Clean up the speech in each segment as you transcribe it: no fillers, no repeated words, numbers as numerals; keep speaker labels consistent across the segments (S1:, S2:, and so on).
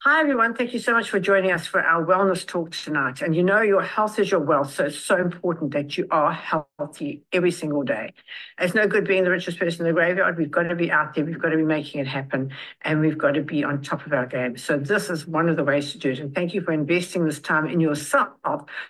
S1: Hi, everyone. Thank you so much for joining us for our wellness talk tonight. And you know, your health is your wealth. So it's so important that you are healthy every single day. It's no good being the richest person in the graveyard. We've got to be out there. We've got to be making it happen. And we've got to be on top of our game. So this is one of the ways to do it. And thank you for investing this time in yourself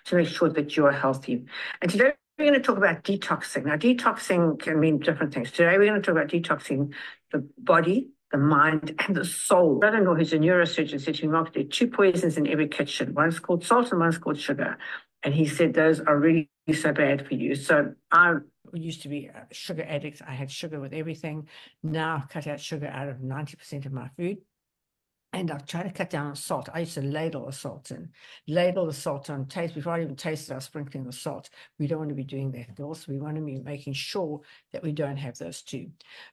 S1: to make sure that you are healthy. And today, we're going to talk about detoxing. Now, detoxing can mean different things. Today, we're going to talk about detoxing the body, the mind, and the soul. My brother-in-law, who's a neurosurgeon, said to me, Mark, there are two poisons in every kitchen. One's called salt and one's called sugar. And he said those are really so bad for you. So I used to be a sugar addict. I had sugar with everything. Now I've cut out sugar out of 90% of my food. And I've tried to cut down on salt. I used to ladle the salt on taste. Before I even tasted, I was sprinkling the salt. We don't want to be doing that, girls. We want to be making sure that we don't have those two.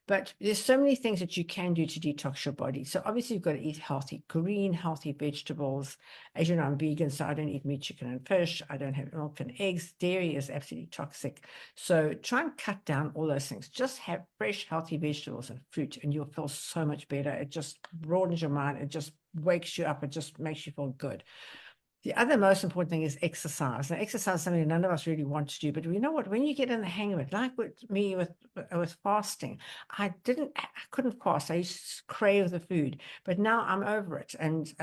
S1: But there's so many things that you can do to detox your body. So obviously you've got to eat healthy, green, healthy vegetables. As you know, I'm vegan, so I don't eat meat, chicken, and fish. I don't have milk and eggs. Dairy is absolutely toxic. So try and cut down all those things. Just have fresh, healthy vegetables and fruit, and you'll feel so much better. It just broadens your mind. It just wakes you up. It just makes you feel good. The other most important thing is exercise. Now, exercise is something none of us really want to do, but you know what? When you get in the hang of it, like with me with fasting, I couldn't fast. I used to crave the food, but now I'm over it. And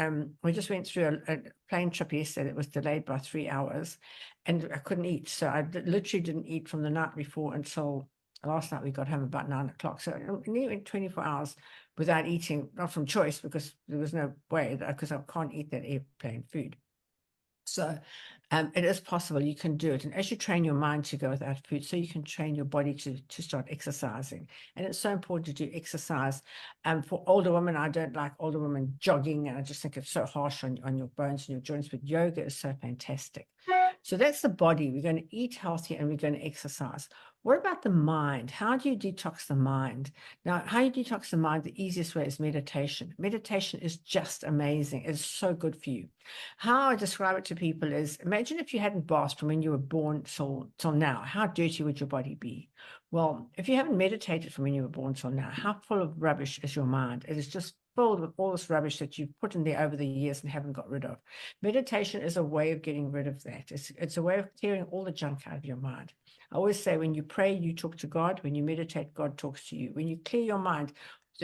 S1: we just went through a plane trip yesterday that was delayed by 3 hours, and I couldn't eat. So I literally didn't eat from the night before until last night. We got home about 9 o'clock. So nearly 24 hours without eating, not from choice, because there was no way, because I can't eat that airplane food. So it is possible. You can do it. And as you train your mind to go without food, so you can train your body to start exercising. And it's so important to do exercise. For older women, I don't like older women jogging. And I just think it's so harsh on your bones and your joints. But yoga is so fantastic. So that's the body. We're going to eat healthy and we're going to exercise. What about the mind? How do you detox the mind? Now, how you detox the mind, the easiest way is meditation. Meditation is just amazing. It's so good for you. How I describe it to people is, imagine if you hadn't bathed from when you were born till now. How dirty would your body be? Well, if you haven't meditated from when you were born till now, how full of rubbish is your mind? It is just filled with all this rubbish that you've put in there over the years and haven't got rid of. Meditation is a way of getting rid of that. It's a way of clearing all the junk out of your mind. I always say, when you pray, you talk to God. When you meditate, God talks to you. When you clear your mind,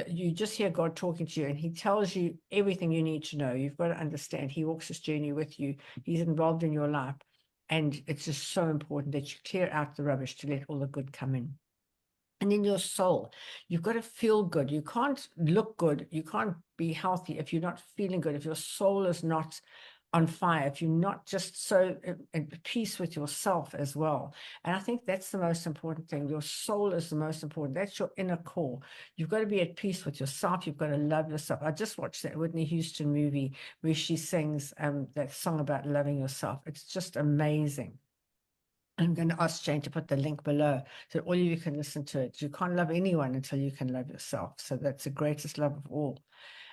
S1: you just hear God talking to you, and he tells you everything you need to know. You've got to understand he walks this journey with you. He's involved in your life. And it's just so important that you clear out the rubbish to let all the good come in. And in your soul, you've got to feel good. You can't look good. You can't be healthy if you're not feeling good, if your soul is not on fire, if you're not just so at peace with yourself as well. And I think that's the most important thing. Your soul is the most important. That's your inner core. You've got to be at peace with yourself. You've got to love yourself. I just watched that Whitney Houston movie where she sings that song about loving yourself. It's just amazing. I'm going to ask Jane to put the link below so all of you can listen to it. You can't love anyone until you can love yourself. So that's the greatest love of all.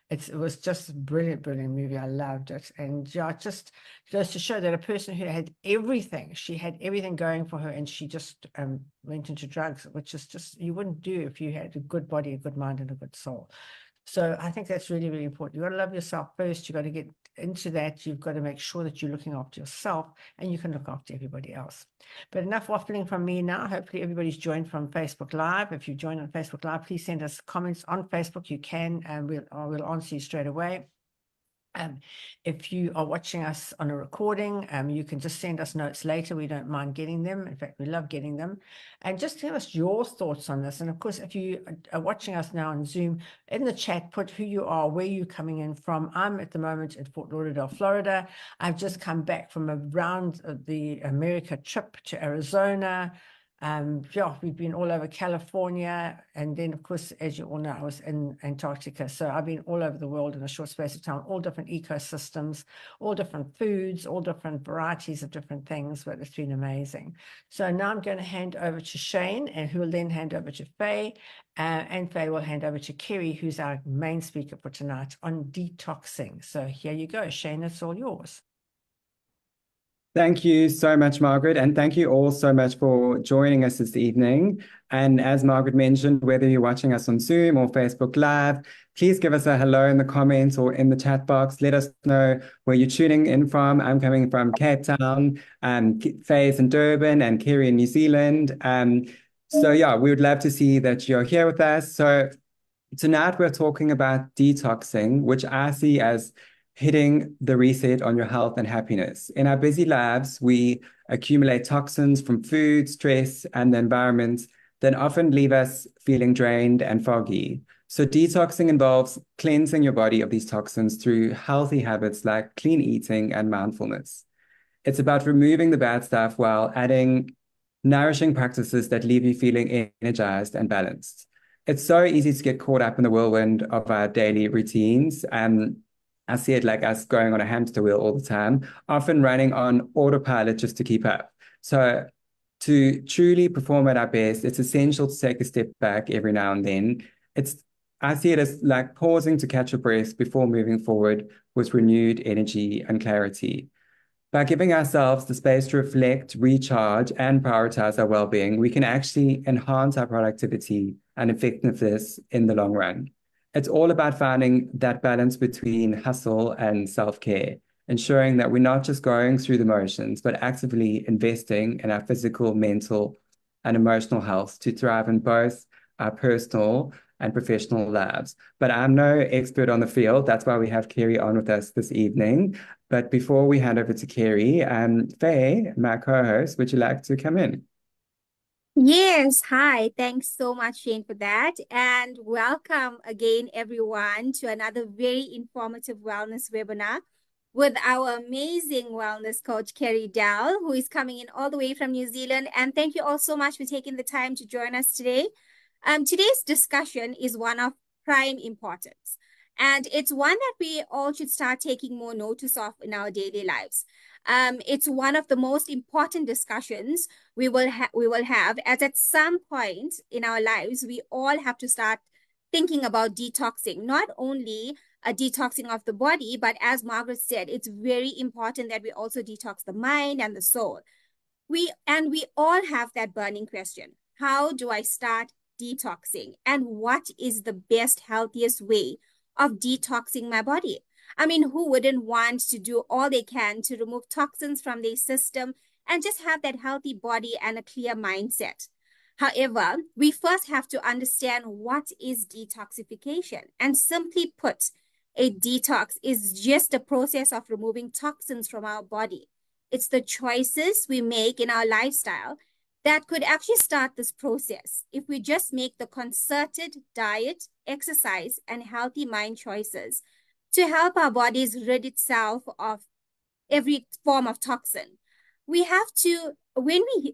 S1: It was just a brilliant, brilliant movie. I loved it. And yeah, it just goes to show that a person who had everything, she had everything going for her, and she just went into drugs, which is just, you wouldn't do if you had a good body, a good mind, and a good soul. So I think that's really, really important. You've got to love yourself first. You've got to get into that. You've got to make sure that you're looking after yourself, and you can look after everybody else. But enough waffling from me now. Hopefully everybody's joined from Facebook Live. If you join on Facebook Live, please send us comments on Facebook. You can, and we'll answer you straight away. If you are watching us on a recording, you can just send us notes later. We don't mind getting them. In fact, we love getting them. And just tell us your thoughts on this. And of course, if you are watching us now on Zoom, in the chat, put who you are, where you're coming in from. I'm at the moment in Fort Lauderdale, Florida. I've just come back from a round of the America trip to Arizona. Yeah, we've been all over California, and then of course, as you all know, I was in Antarctica. So I've been all over the world in a short space of time, all different ecosystems, all different foods, all different varieties of different things, but it's been amazing. So now I'm going to hand over to Shane, and who will then hand over to Faye, and Faye will hand over to Kerry, who's our main speaker for tonight on detoxing. So here you go, Shane, it's all yours.
S2: Thank you so much, Margaret, and thank you all so much for joining us this evening. And as Margaret mentioned, whether you're watching us on Zoom or Facebook Live, please give us a hello in the comments or in the chat box. Let us know where you're tuning in from. I'm coming from Cape Town, Faye's in Durban, and Kerry in New Zealand. So yeah, we would love to see that you're here with us. So tonight we're talking about detoxing, which I see as hitting the reset on your health and happiness. In our busy lives, we accumulate toxins from food, stress, and the environment that often leave us feeling drained and foggy. So detoxing involves cleansing your body of these toxins through healthy habits like clean eating and mindfulness. It's about removing the bad stuff while adding nourishing practices that leave you feeling energized and balanced. It's so easy to get caught up in the whirlwind of our daily routines. I see it like us going on a hamster wheel all the time, often running on autopilot just to keep up. So to truly perform at our best, it's essential to take a step back every now and then. I see it as like pausing to catch your breath before moving forward with renewed energy and clarity. By giving ourselves the space to reflect, recharge, and prioritize our well-being, we can actually enhance our productivity and effectiveness in the long run. It's all about finding that balance between hustle and self-care, ensuring that we're not just going through the motions, but actively investing in our physical, mental, and emotional health to thrive in both our personal and professional lives. But I'm no expert on the field. That's why we have Kerry on with us this evening. But before we hand over to Kerry, Faye, my co-host, would you like to come in?
S3: Yes, hi. Thanks so much, Shane, for that. And welcome again, everyone, to another very informative wellness webinar with our amazing wellness coach, Kerry Dowell, who is coming in all the way from New Zealand. And thank you all so much for taking the time to join us today. Today's discussion is one of prime importance, and it's one that we all should start taking more notice of in our daily lives. It's one of the most important discussions we will have, as at some point in our lives we all have to start thinking about detoxing, not only a detoxing of the body, but as Margaret said, it's very important that we also detox the mind and the soul. We all have that burning question: how do I start detoxing, and what is the best, healthiest way of detoxing my body? I mean, who wouldn't want to do all they can to remove toxins from their system and just have that healthy body and a clear mindset? However, we first have to understand what is detoxification. And simply put, a detox is just a process of removing toxins from our body. It's the choices we make in our lifestyle that could actually start this process if we just make the concerted diet, exercise, and healthy mind choices to help our bodies rid itself of every form of toxin. We have to, when we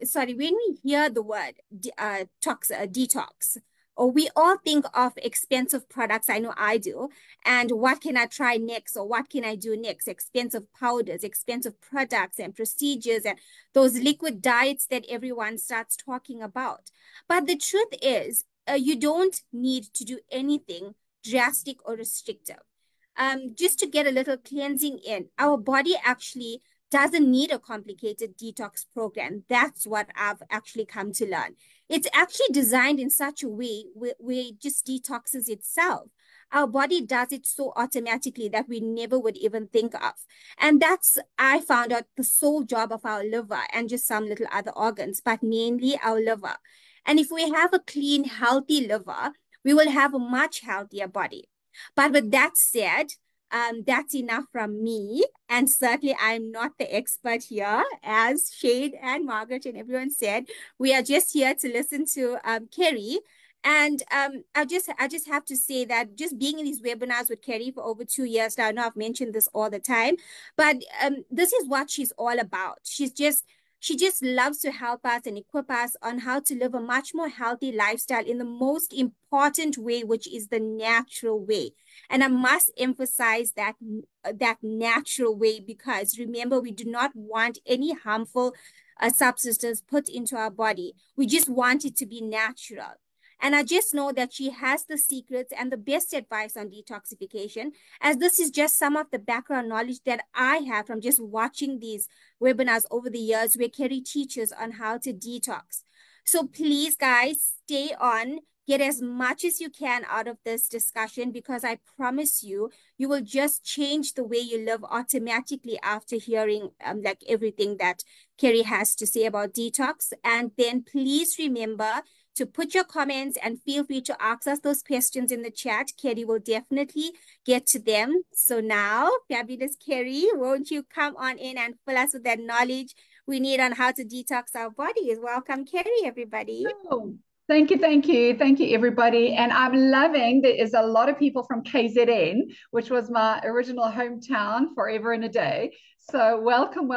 S3: hear the word detox, or we all think of expensive products. I know I do. And what can I try next, or what can I do next? Expensive powders, expensive products and procedures, and those liquid diets that everyone starts talking about. But the truth is, you don't need to do anything drastic or restrictive. Just to get a little cleansing in. Our body actually doesn't need a complicated detox program. That's what I've actually come to learn. It's actually designed in such a way where it just detoxes itself. Our body does it so automatically that we never would even think of. And that's, I found out, the sole job of our liver and just some little other organs, but mainly our liver. And if we have a clean, healthy liver, we will have a much healthier body. But with that said, that's enough from me. And certainly, I'm not the expert here. As Shade and Margaret and everyone said, we are just here to listen to Kerry. And I just have to say that just being in these webinars with Kerry for over 2 years now, I know I've mentioned this all the time, but this is what she's all about. She just loves to help us and equip us on how to live a much more healthy lifestyle in the most important way, which is the natural way. And I must emphasize that natural way, because remember, we do not want any harmful substances put into our body. We just want it to be natural. And I just know that she has the secrets and the best advice on detoxification, as this is just some of the background knowledge that I have from just watching these webinars over the years where Kerry teaches on how to detox. So please, guys, stay on. Get as much as you can out of this discussion, because I promise you, you will just change the way you live automatically after hearing like everything that Kerry has to say about detox. And then please remember to put your comments and feel free to ask us those questions in the chat. Kerry will definitely get to them. So now, fabulous Kerry, won't you come on in and fill us with that knowledge we need on how to detox our bodies? Welcome, Kerry, everybody.
S4: Oh, thank you, everybody. And I'm loving there is a lot of people from KZN, which was my original hometown forever and a day. So welcome,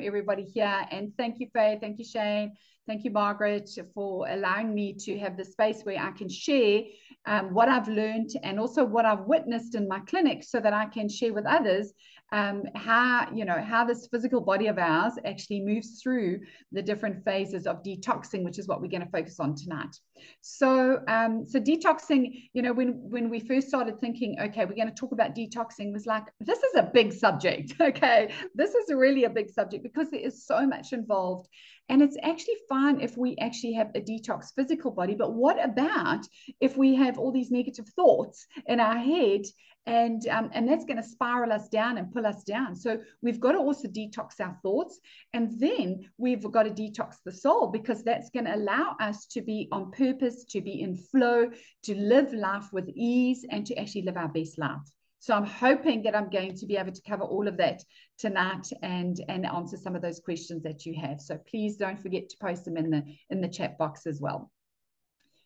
S4: everybody here. And thank you, Faye. Thank you, Shane. Thank you, Margaret, for allowing me to have the space where I can share what I've learned and also what I've witnessed in my clinic, so that I can share with others how this physical body of ours actually moves through the different phases of detoxing, which is what we're going to focus on tonight. So detoxing, when we first started thinking, okay, we're going to talk about detoxing, was like, this is a big subject. Okay, this is really a big subject because there is so much involved. And it's actually fine if we actually have a detox physical body, but what about if we have all these negative thoughts in our head, and that's going to spiral us down and pull us down? So we've got to also detox our thoughts, and then we've got to detox the soul, because that's going to allow us to be on purpose, to be in flow, to live life with ease, and to actually live our best life. So I'm hoping that I'm going to be able to cover all of that tonight and answer some of those questions that you have. So please don't forget to post them in the chat box as well.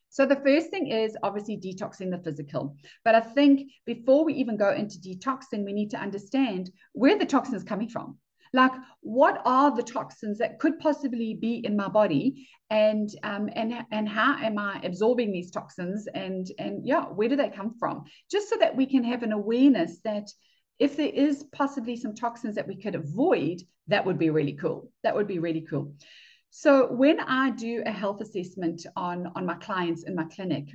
S4: So the first thing is obviously detoxing the physical. But I think before we even go into detoxing, we need to understand where the toxin is coming from. Like, what are the toxins that could possibly be in my body, and how am I absorbing these toxins, and where do they come from? Just so that we can have an awareness that if there is possibly some toxins that we could avoid, that would be really cool. That would be really cool. So when I do a health assessment on my clients in my clinic,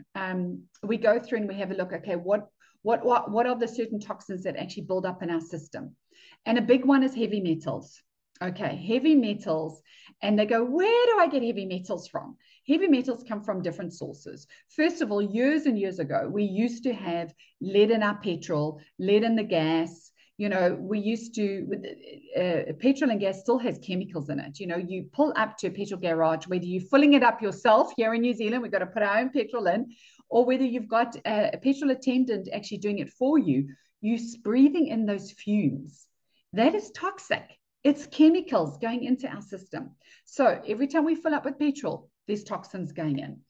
S4: we go through and we have a look, okay, what are the certain toxins that actually build up in our system? And a big one is heavy metals. Okay, heavy metals. And they go, where do I get heavy metals from? Heavy metals come from different sources. First of all, years and years ago, we used to have lead in our petrol, lead in the gas. We used to, petrol and gas still has chemicals in it. You pull up to a petrol garage, whether you're filling it up yourself here in New Zealand, we've got to put our own petrol in, or whether you've got a petrol attendant actually doing it for you, you're breathing in those fumes. That is toxic. It's chemicals going into our system. So every time we fill up with petrol, there's toxins going in.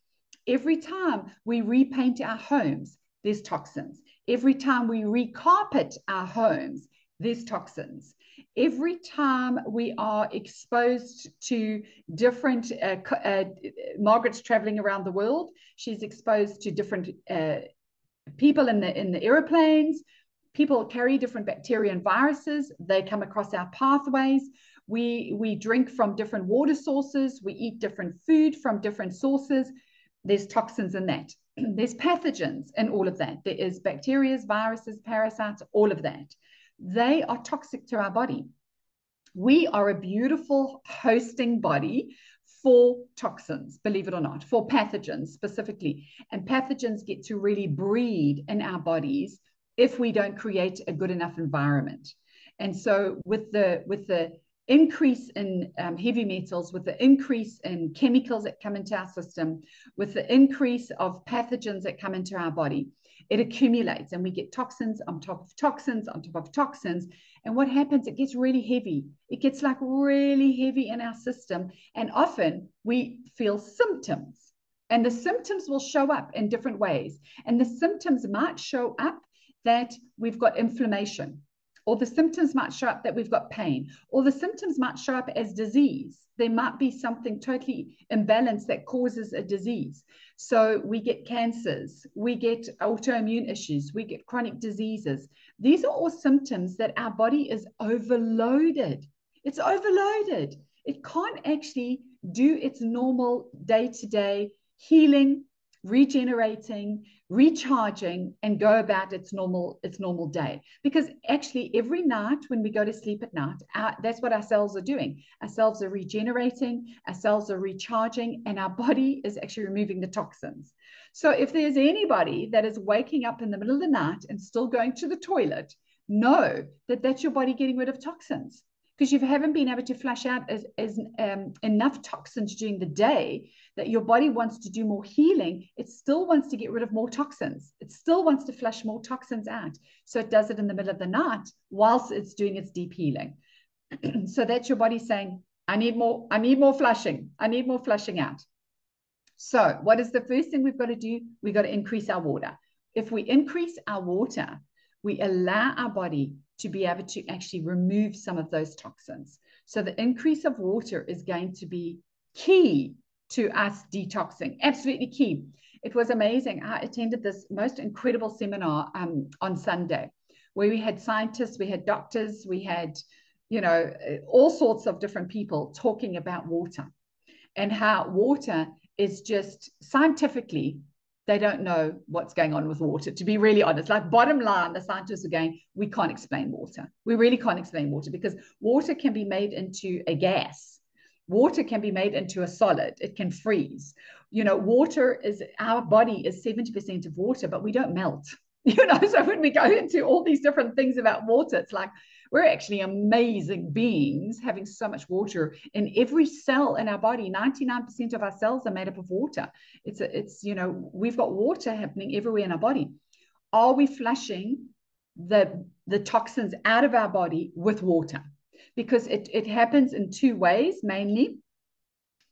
S4: Every time we repaint our homes, there's toxins. Every time we recarpet our homes, there's toxins. Every time we are exposed to different, Margaret's traveling around the world, she's exposed to different people in the airplanes. People carry different bacteria and viruses. They come across our pathways. We drink from different water sources. We eat different food from different sources. There's toxins in that. There's pathogens in all of that. There is bacteria, viruses, parasites, all of that. They are toxic to our body. We are a beautiful hosting body for toxins, believe it or not, for pathogens specifically. And pathogens get to really breed in our bodies if we don't create a good enough environment. And so with the increase in heavy metals, with the increase in chemicals that come into our system, with the increase of pathogens that come into our body, it accumulates and we get toxins on top of toxins on top of toxins. And what happens, it gets really heavy. It gets like really heavy in our system. And often we feel symptoms, and the symptoms will show up in different ways. And the symptoms might show up that we've got inflammation, or the symptoms might show up that we've got pain, or the symptoms might show up as disease. There might be something totally imbalanced that causes a disease. So we get cancers, we get autoimmune issues, we get chronic diseases. These are all symptoms that our body is overloaded. It's overloaded. It can't actually do its normal day-to-day healing, regenerating, recharging, and go about its normal day. Because actually every night when we go to sleep at night, that's what our cells are doing. Our cells are regenerating, our cells are recharging, and our body is actually removing the toxins. So if there's anybody that is waking up in the middle of the night and still going to the toilet, know that that's your body getting rid of toxins, because you haven't been able to flush out enough toxins during the day, that your body wants to do more healing. It still wants to get rid of more toxins. It still wants to flush more toxins out. So it does it in the middle of the night whilst it's doing its deep healing. So that's your body saying, I need more flushing. I need more flushing out. So what is the first thing we've got to do? We've got to increase our water. If we increase our water, we allow our body to be able to actually remove some of those toxins. So the increase of water is going to be key to us detoxing, absolutely key. It was amazing. I attended this most incredible seminar on Sunday, where we had scientists, we had doctors, we had, all sorts of different people talking about water, and how water is just scientifically, they don't know what's going on with water, to be really honest. Like, bottom line, the scientists are going, we can't explain water. We really can't explain water, because water can be made into a gas. Water can be made into a solid. It can freeze. Water is, our body is 70% of water, but we don't melt. So when we go into all these different things about water, it's like, we're actually amazing beings having so much water in every cell in our body. 99% of our cells are made up of water. We've got water happening everywhere in our body. Are we flushing the toxins out of our body with water? Because it happens in two ways, mainly,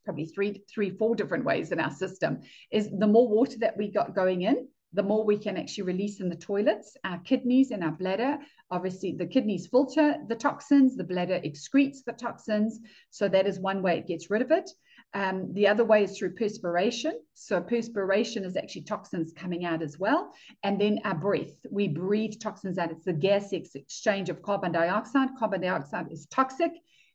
S4: probably three, four different ways in our system. Is the more water that we got going in, the more we can actually release in the toilets, our kidneys and our bladder. Obviously, the kidneys filter the toxins, the bladder excretes the toxins. So that is one way it gets rid of it. The other way is through perspiration. So perspiration is actually toxins coming out as well. And then our breath. We breathe toxins out. It's the gas exchange of carbon dioxide. Carbon dioxide is toxic.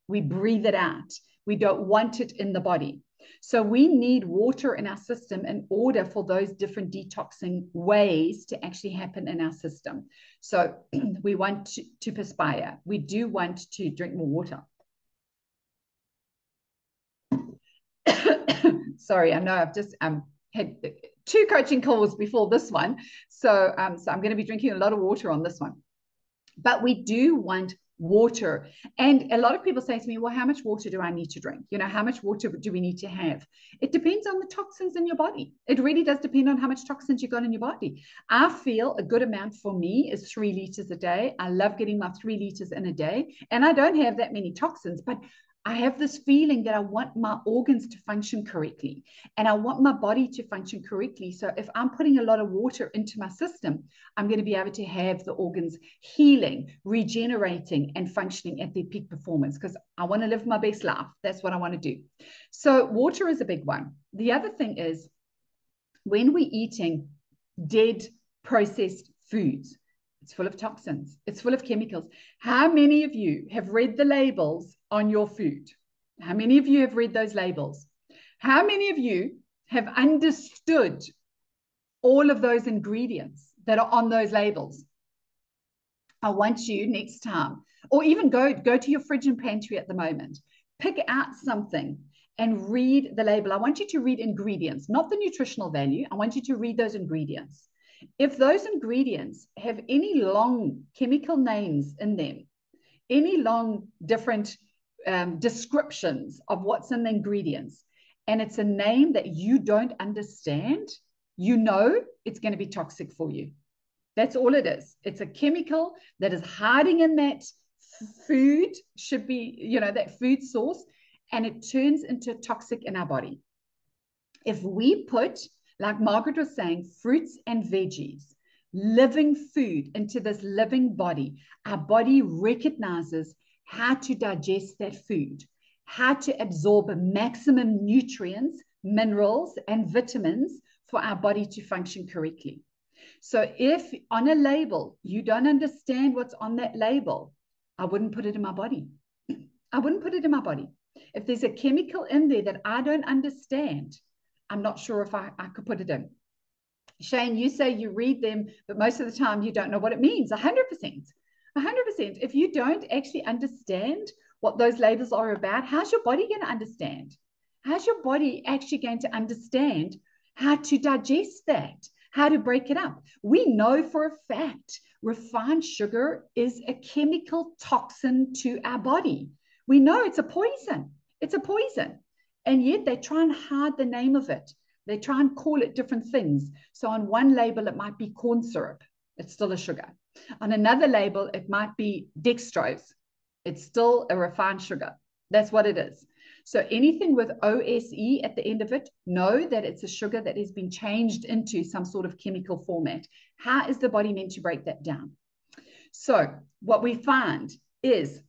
S4: We breathe it out. We don't want it in the body. So we need water in our system in order for those different detoxing ways to actually happen in our system. So we want to perspire. We do want to drink more water. Sorry, I know I've just had 2 coaching calls before this one. So I'm going to be drinking a lot of water on this one. But we do want water. And a lot of people say to me, well, how much water do I need to drink? How much water do we need to have? It depends on the toxins in your body. It really does depend on how much toxins you got in your body. I feel a good amount for me is 3 liters a day. I love getting my 3 liters in a day. And I don't have that many toxins, but I have this feeling that I want my organs to function correctly, and I want my body to function correctly. So if I'm putting a lot of water into my system, I'm going to be able to have the organs healing, regenerating, and functioning at their peak performance, because I want to live my best life. That's what I want to do. So water is a big one. The other thing is, when we're eating dead processed foods, it's full of toxins. It's full of chemicals. How many of you have read the labels on your food? How many of you have read those labels? How many of you have understood all of those ingredients that are on those labels? I want you next time, or even go to your fridge and pantry at the moment, pick out something and read the label. I want you to read ingredients, not the nutritional value. I want you to read those ingredients. If those ingredients have any long chemical names in them, any long different descriptions of what's in the ingredients, and it's a name that you don't understand, it's going to be toxic for you. That's all it is. It's a chemical that is hiding in that food, should be, that food source, and it turns into toxic in our body. If we put, like Margaret was saying, fruits and veggies, living food into this living body, our body recognizes how to digest that food, how to absorb maximum nutrients, minerals, and vitamins for our body to function correctly. So if on a label, you don't understand what's on that label, I wouldn't put it in my body. I wouldn't put it in my body. If there's a chemical in there that I don't understand, I'm not sure if I could put it in. Shane, you say you read them, but most of the time you don't know what it means. 100%. 100%. If you don't actually understand what those labels are about, how's your body going to understand? How's your body actually going to understand how to digest that, how to break it up? We know for a fact refined sugar is a chemical toxin to our body. We know it's a poison. It's a poison. And yet they try and hide the name of it. They try and call it different things. So on one label, it might be corn syrup. It's still a sugar. On another label, it might be dextrose. It's still a refined sugar. That's what it is. So anything with OSE at the end of it, know that it's a sugar that has been changed into some sort of chemical format. How is the body meant to break that down? So what we find is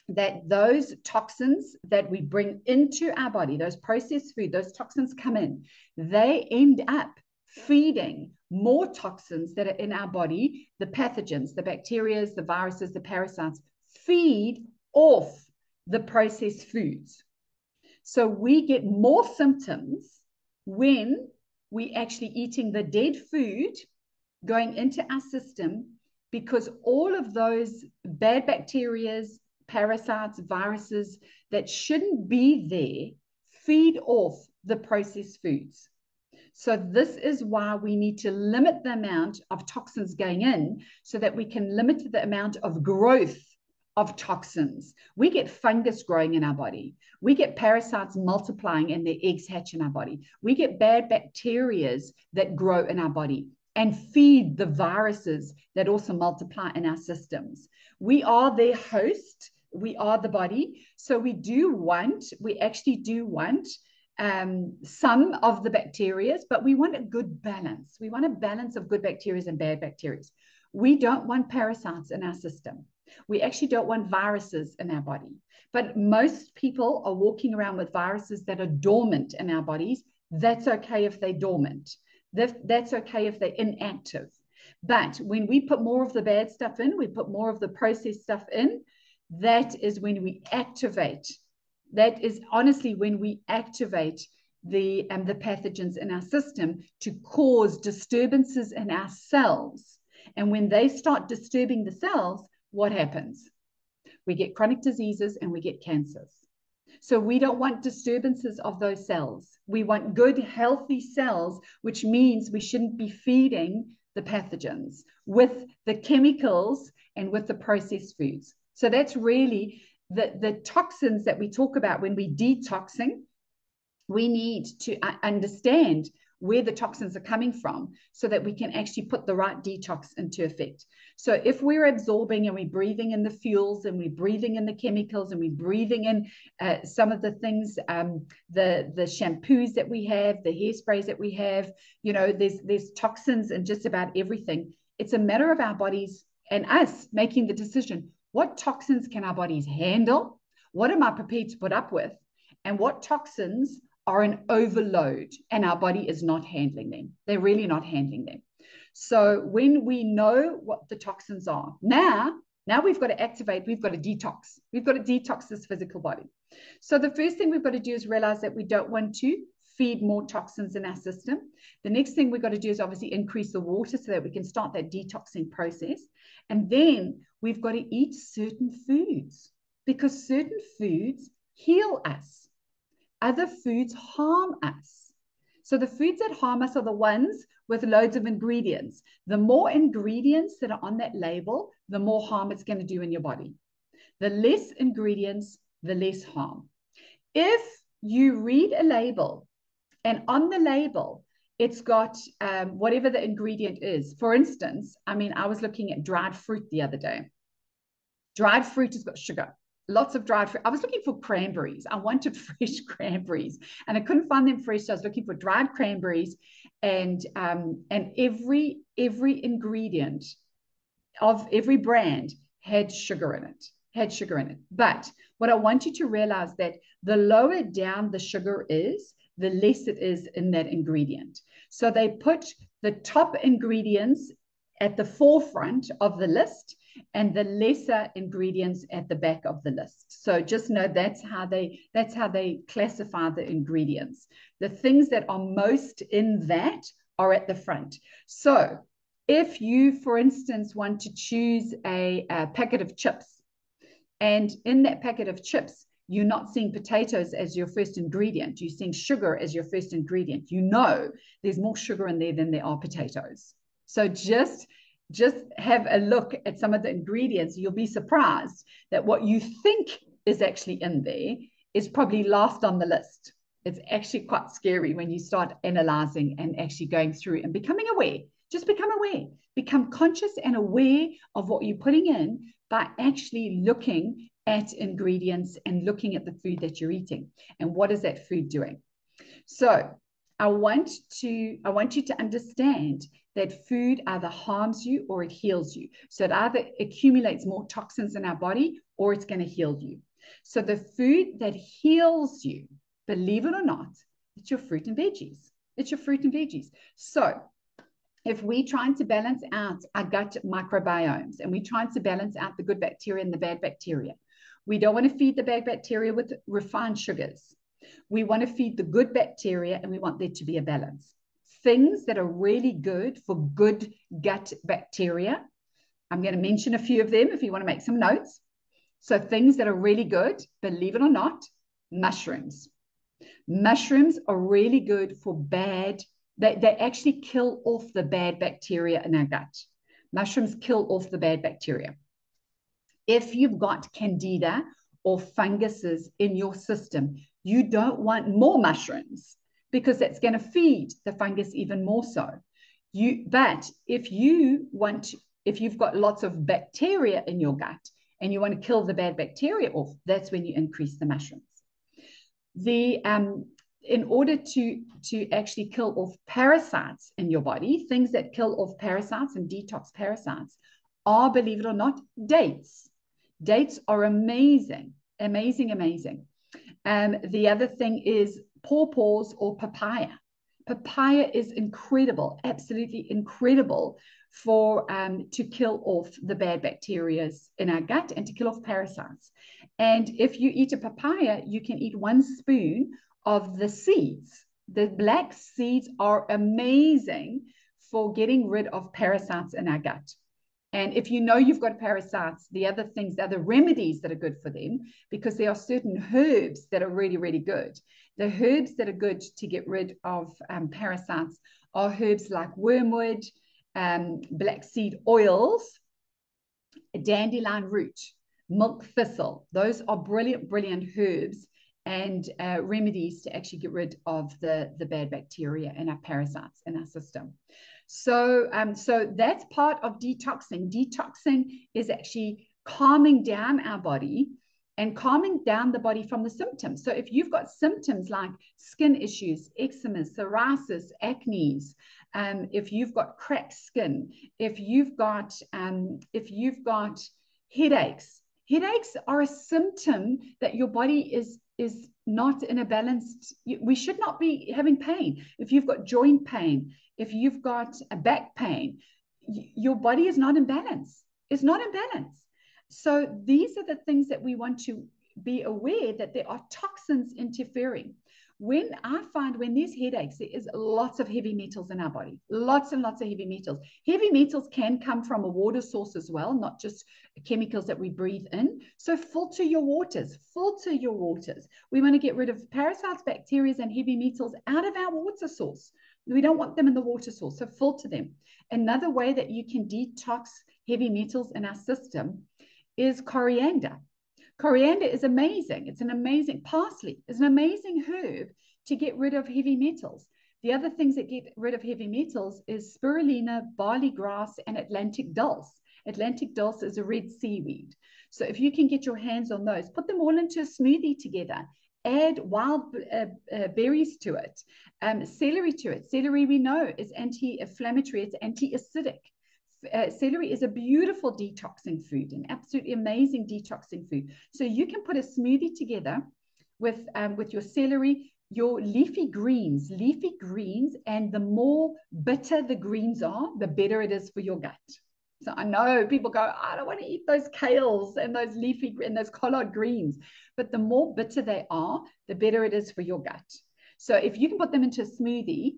S4: that those toxins that we bring into our body, those processed food, those toxins come in, they end up feeding more toxins that are in our body. The pathogens, the bacteria, the viruses, the parasites feed off the processed foods. So we get more symptoms when we actually eating the dead food going into our system, because all of those bad bacteria, parasites, viruses that shouldn't be there feed off the processed foods. So this is why we need to limit the amount of toxins going in so that we can limit the amount of growth of toxins. We get fungus growing in our body. We get parasites multiplying and their eggs hatch in our body. We get bad bacteria that grow in our body and feed the viruses that also multiply in our systems. We are their host. We are the body. So we actually do want some of the bacteria, but we want a good balance. We want a balance of good bacteria and bad bacteria. We don't want parasites in our system. We actually don't want viruses in our body. But most people are walking around with viruses that are dormant in our bodies. That's okay if they're dormant. That's okay if they're inactive. But when we put more of the bad stuff in, we put more of the processed stuff in, that is when we activate. That is honestly when we activate the pathogens in our system to cause disturbances in our cells. And when they start disturbing the cells, what happens? We get chronic diseases and we get cancers. So we don't want disturbances of those cells. We want good, healthy cells, which means we shouldn't be feeding the pathogens with the chemicals and with the processed foods. So that's really the toxins that we talk about when we detoxing. We need to understand where the toxins are coming from so that we can actually put the right detox into effect. So if we're absorbing and we're breathing in the fuels and we're breathing in the chemicals and we're breathing in some of the things, the shampoos that we have, the hairsprays that we have, there's toxins in just about everything. It's a matter of our bodies and us making the decision. What toxins can our bodies handle? What am I prepared to put up with? And what toxins are an overload and our body is not handling them? They're really not handling them. So when we know what the toxins are, now we've got to activate, we've got to detox. We've got to detox this physical body. So the first thing we've got to do is realize that we don't want to feed more toxins in our system. The next thing we've got to do is obviously increase the water so that we can start that detoxing process. And then we've got to eat certain foods because certain foods heal us. Other foods harm us. So the foods that harm us are the ones with loads of ingredients. The more ingredients that are on that label, the more harm it's going to do in your body. The less ingredients, the less harm. If you read a label and on the label, it's got whatever the ingredient is. For instance, I was looking at dried fruit the other day. Dried fruit has got sugar. Lots of dried fruit. I was looking for cranberries. I wanted fresh cranberries and I couldn't find them fresh. So I was looking for dried cranberries and every ingredient of every brand had sugar in it. But what I want you to realize that the lower down the sugar is, the less it is in that ingredient. So they put the top ingredients at the forefront of the list and the lesser ingredients at the back of the list. So just know that's how they classify the ingredients. The things that are most in that are at the front. So if you, for instance, want to choose a packet of chips, and in that packet of chips, you're not seeing potatoes as your first ingredient, you're seeing sugar as your first ingredient, you know there's more sugar in there than there are potatoes. So just have a look at some of the ingredients. You'll be surprised that what you think is actually in there is probably last on the list. It's actually quite scary when you start analyzing and actually going through and becoming aware. Just become aware, become conscious and aware of what you're putting in by actually looking at ingredients and looking at the food that you're eating and what is that food doing. So I want you to understand that food either harms you or it heals you. So it either accumulates more toxins in our body or it's going to heal you. So the food that heals you, believe it or not, it's your fruit and veggies. It's your fruit and veggies. So if we're trying to balance out our gut microbiomes and we're trying to balance out the good bacteria and the bad bacteria, we don't want to feed the bad bacteria with refined sugars. We want to feed the good bacteria and we want there to be a balance. Things that are really good for good gut bacteria, I'm going to mention a few of them if you want to make some notes. So things that are really good, believe it or not, mushrooms. Mushrooms are really good for bad. They actually kill off the bad bacteria in our gut. Mushrooms kill off the bad bacteria. If you've got candida or funguses in your system, you don't want more mushrooms because that's going to feed the fungus even more so. But if you've got lots of bacteria in your gut and you want to kill the bad bacteria off, that's when you increase the mushrooms. In order to actually kill off parasites in your body, things that kill off parasites and detox parasites are, believe it or not, dates. Dates are amazing, amazing, amazing. The other thing is pawpaws or papaya. Papaya is incredible, absolutely incredible for to kill off the bad bacteria in our gut and to kill off parasites. And if you eat a papaya, you can eat 1 spoon of the seeds. The black seeds are amazing for getting rid of parasites in our gut. And if you know you've got parasites, the other remedies that are good for them, because there are certain herbs that are really, really good. The herbs that are good to get rid of parasites are herbs like wormwood, black seed oils, dandelion root, milk thistle. Those are brilliant, brilliant herbs and remedies to actually get rid of the bad bacteria and our parasites in our system. So that's part of detoxing. Detoxing is actually calming down our body and calming down the body from the symptoms. So if you've got symptoms like skin issues, eczema, psoriasis, acne, if you've got cracked skin, if you've got headaches, headaches are a symptom that your body is not in a balanced. We should not be having pain. If you've got joint pain, if you've got a back pain, your body is not in balance. It's not in balance. So these are the things that we want to be aware that there are toxins interfering. When there's headaches, there is lots of heavy metals in our body, lots and lots of heavy metals. Heavy metals can come from a water source as well, not just chemicals that we breathe in. So filter your waters, We want to get rid of parasites, bacteria, and heavy metals out of our water source. We don't want them in the water source, so filter them. Another way that you can detox heavy metals in our system is coriander. Coriander is amazing. Parsley is an amazing herb to get rid of heavy metals. The other things that get rid of heavy metals is spirulina, barley grass, and Atlantic dulse. Atlantic dulse is a red seaweed. So if you can get your hands on those, put them all into a smoothie together. Add wild berries to it, celery to it. Celery, we know, is anti-inflammatory. It's anti-acidic. Celery is a beautiful detoxing food, an absolutely amazing detoxing food. So you can put a smoothie together with your celery, your leafy greens, and the more bitter the greens are, the better it is for your gut. So I know people go, I don't want to eat those kales and those leafy and those collard greens, but the more bitter they are, the better it is for your gut. So if you can put them into a smoothie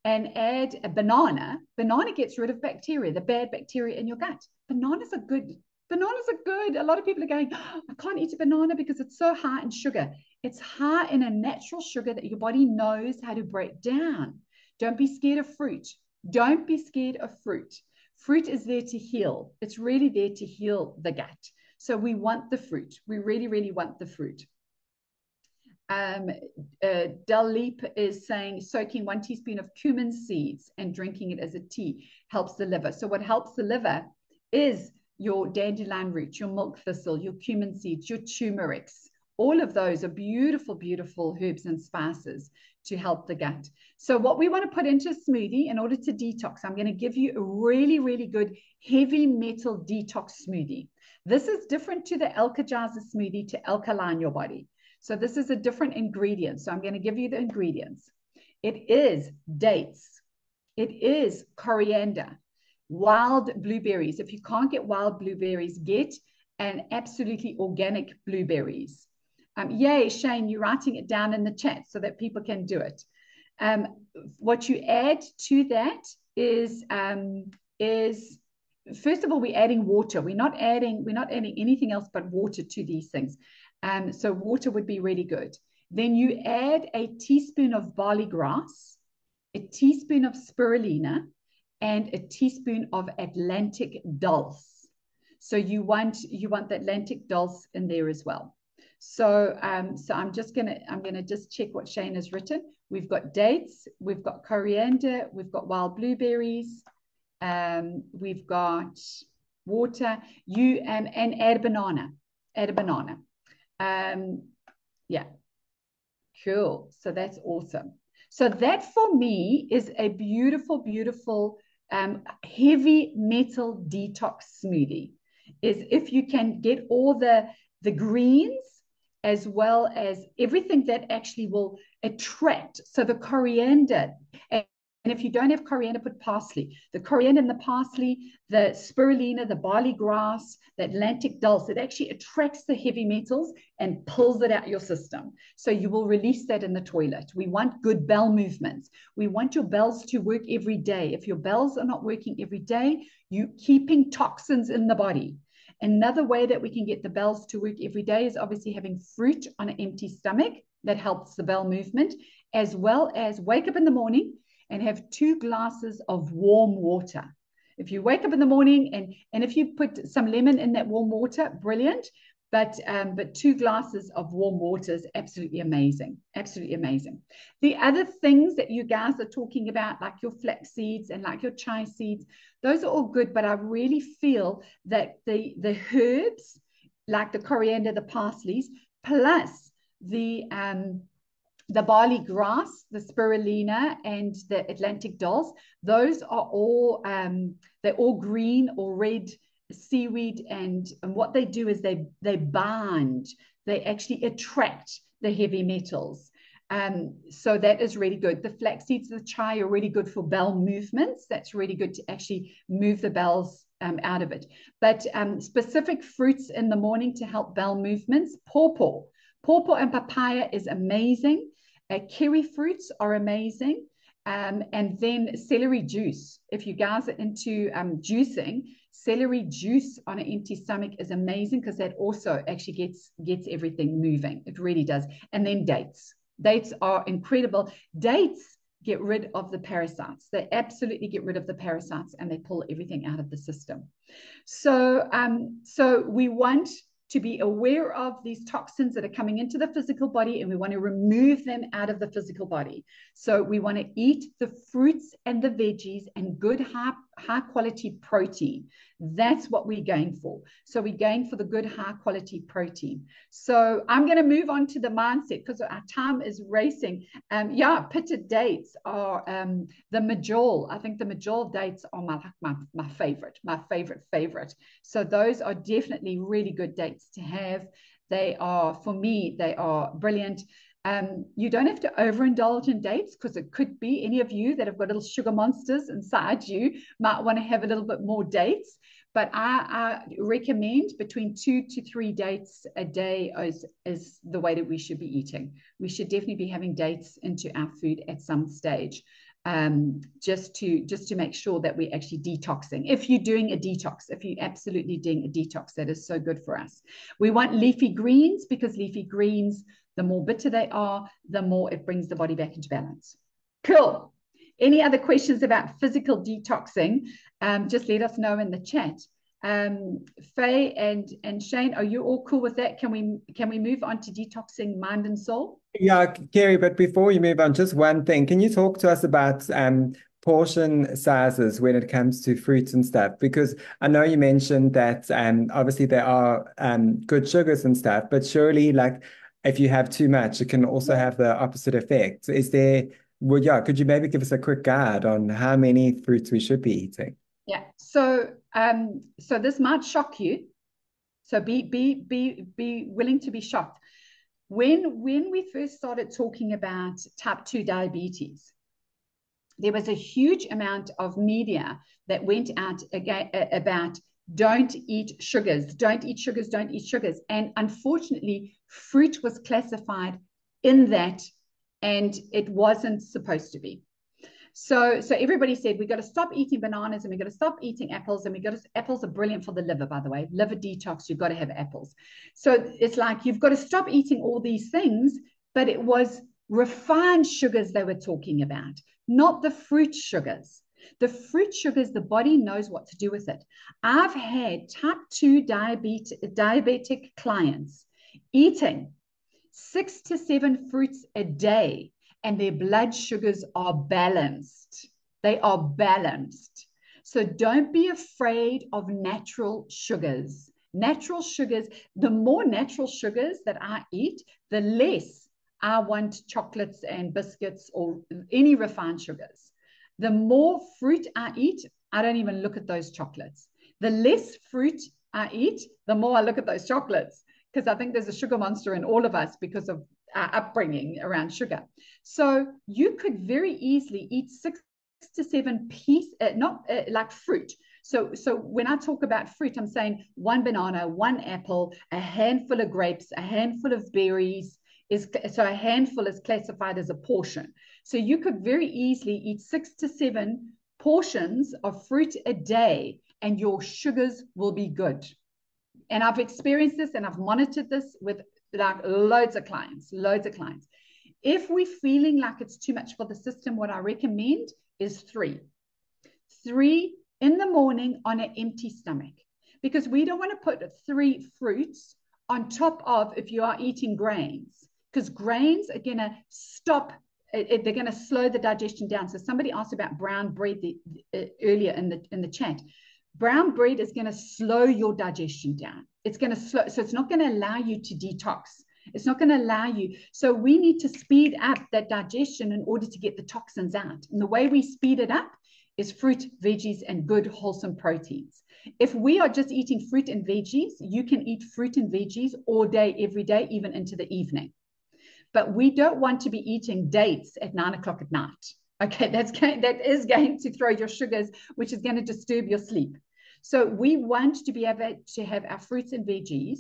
S4: and add a banana. Banana gets rid of bacteria, the bad bacteria in your gut. Bananas are good. Bananas are good. A lot of people are going, oh, I can't eat a banana because it's so high in sugar. It's high in a natural sugar that your body knows how to break down. Don't be scared of fruit. Don't be scared of fruit. Fruit is there to heal. It's really there to heal the gut. So we want the fruit. We really, really want the fruit. Dalip is saying soaking 1 teaspoon of cumin seeds and drinking it as a tea helps the liver. So what helps the liver is your dandelion root, your milk thistle, your cumin seeds, your turmerics. All of those are beautiful, beautiful herbs and spices to help the gut. So what we want to put into a smoothie in order to detox, I'm going to give you a really, really good heavy metal detox smoothie. This is different to the Alka-Jaza smoothie to alkaline your body. So this is a different ingredient. So I'm going to give you the ingredients. It is dates. It is coriander, wild blueberries. If you can't get wild blueberries, get an absolutely organic blueberries. Yay, Shane, you're writing it down in the chat so that people can do it. What you add to that is first of all, we're adding water. We're not adding anything else but water to these things. So water would be really good. Then you add a teaspoon of barley grass, a teaspoon of spirulina, and a teaspoon of Atlantic dulse. So you want the Atlantic dulse in there as well. So I'm gonna just check what Shane has written. We've got dates, we've got coriander, we've got wild blueberries, we've got water. And add a banana. Add a banana. Yeah, cool. So that's awesome. So that for me is a beautiful, beautiful heavy metal detox smoothie. Is if you can get all the greens as well as everything that actually will attract. So the coriander, and if you don't have coriander, put parsley. The coriander and the parsley, the spirulina, the barley grass, the Atlantic dulse, it actually attracts the heavy metals and pulls it out your system. So you will release that in the toilet. We want good bowel movements. We want your bowels to work every day. If your bowels are not working every day, you're keeping toxins in the body. Another way that we can get the bowels to work every day is obviously having fruit on an empty stomach. That helps the bowel movement, as well as wake up in the morning and have 2 glasses of warm water. If you wake up in the morning and if you put some lemon in that warm water, brilliant. But 2 glasses of warm water is absolutely amazing. Absolutely amazing. The other things that you guys are talking about, like your flax seeds and like your chia seeds, those are all good. But I really feel that the herbs, like the coriander, the parsleys, plus the barley grass, the spirulina, and the Atlantic dulse, those are all they're all green or red seaweed, and what they do is they bind, they actually attract the heavy metals. So that is really good. The flax seeds, the chia are really good for bowel movements. That's really good to actually move the bowels out of it. But specific fruits in the morning to help bowel movements, pawpaw and papaya is amazing. Kiwi fruits are amazing. And then celery juice. If you guys are into juicing, celery juice on an empty stomach is amazing because that also actually gets everything moving. It really does. And then dates. Dates are incredible. Dates get rid of the parasites. They absolutely get rid of the parasites and they pull everything out of the system. So we want to be aware of these toxins that are coming into the physical body, and we want to remove them out of the physical body. So we want to eat the fruits and the veggies and good high quality protein. That's what we're going for. So we're going for the good high quality protein. So I'm going to move on to the mindset because our time is racing. Pitted dates are the Majol. I think the Majol dates are my favorite. So those are definitely really good dates to have. For me, they are brilliant. You don't have to overindulge in dates because it could be any of you that have got little sugar monsters inside you might want to have a little bit more dates. But I recommend between 2 to 3 dates a day is the way that we should be eating. We should definitely be having dates into our food at some stage. just to make sure that we're actually detoxing. If you're doing a detox, if you're absolutely doing a detox, that is so good for us. We want leafy greens, because leafy greens, the more bitter they are, the more it brings the body back into balance. Cool. Any other questions about physical detoxing? Just let us know in the chat. Faye and Shane, are you all cool with that? Can we move on to detoxing mind and soul?
S2: Yeah, Kerry, but before you move on, just one thing. Can you talk to us about portion sizes when it comes to fruits and stuff? Because I know you mentioned that obviously there are good sugars and stuff, but surely like if you have too much, it can also have the opposite effect. Could you maybe give us a quick guide on how many fruits we should be eating?
S4: Yeah. So this might shock you. So be willing to be shocked. When we first started talking about type 2 diabetes, there was a huge amount of media that went out about don't eat sugars, don't eat sugars, don't eat sugars. And unfortunately, fruit was classified in that, and it wasn't supposed to be. So everybody said, we got to stop eating bananas, and we got to stop eating apples, and apples are brilliant for the liver, by the way. Liver detox, you've got to have apples. So it's like, you've got to stop eating all these things, but it was refined sugars they were talking about, not the fruit sugars. The fruit sugars, the body knows what to do with it. I've had type 2 diabetic clients eating 6 to 7 fruits a day, and their blood sugars are balanced. They are balanced. So don't be afraid of natural sugars. Natural sugars, the more natural sugars that I eat, the less I want chocolates and biscuits or any refined sugars. The more fruit I eat, I don't even look at those chocolates. The less fruit I eat, the more I look at those chocolates, because I think there's a sugar monster in all of us because of our upbringing around sugar. So you could very easily eat 6 to 7 pieces, like fruit. So when I talk about fruit, I'm saying 1 banana, 1 apple, a handful of grapes, a handful of berries. So a handful is classified as a portion. So you could very easily eat 6 to 7 portions of fruit a day, and your sugars will be good. And I've experienced this, and I've monitored this with like loads of clients. If we're feeling like it's too much for the system, what I recommend is 3 in the morning on an empty stomach, because we don't want to put 3 fruits on top of if you are eating grains, because grains are going to stop, they're going to slow the digestion down. So somebody asked about brown bread earlier in the chat. Brown bread is going to slow your digestion down. It's going to slow, so it's not going to allow you to detox. It's not going to allow you. So we need to speed up that digestion in order to get the toxins out. And the way we speed it up is fruit, veggies, and good wholesome proteins. If we are just eating fruit and veggies, you can eat fruit and veggies all day, every day, even into the evening. But we don't want to be eating dates at 9 o'clock at night. Okay, that is going to throw your sugars, which is going to disturb your sleep. So we want to be able to have our fruits and veggies